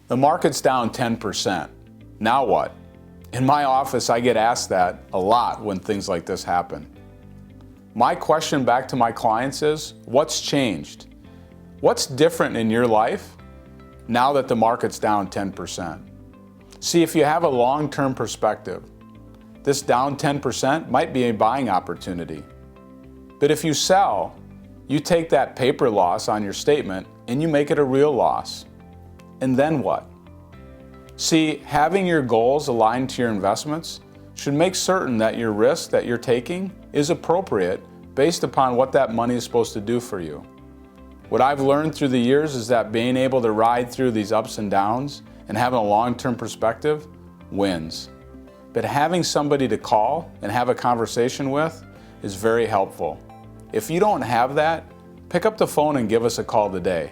The market's down 10%. Now what? In my office, I get asked that a lot when things like this happen. My question back to my clients is, what's changed? What's different in your life now that the market's down 10%? See, if you have a long-term perspective, this down 10% might be a buying opportunity. But if you sell, you take that paper loss on your statement and you make it a real loss. And then what? See, having your goals aligned to your investments should make certain that your risk that you're taking is appropriate based upon what that money is supposed to do for you. What I've learned through the years is that being able to ride through these ups and downs and having a long-term perspective wins. But having somebody to call and have a conversation with is very helpful. If you don't have that, pick up the phone and give us a call today.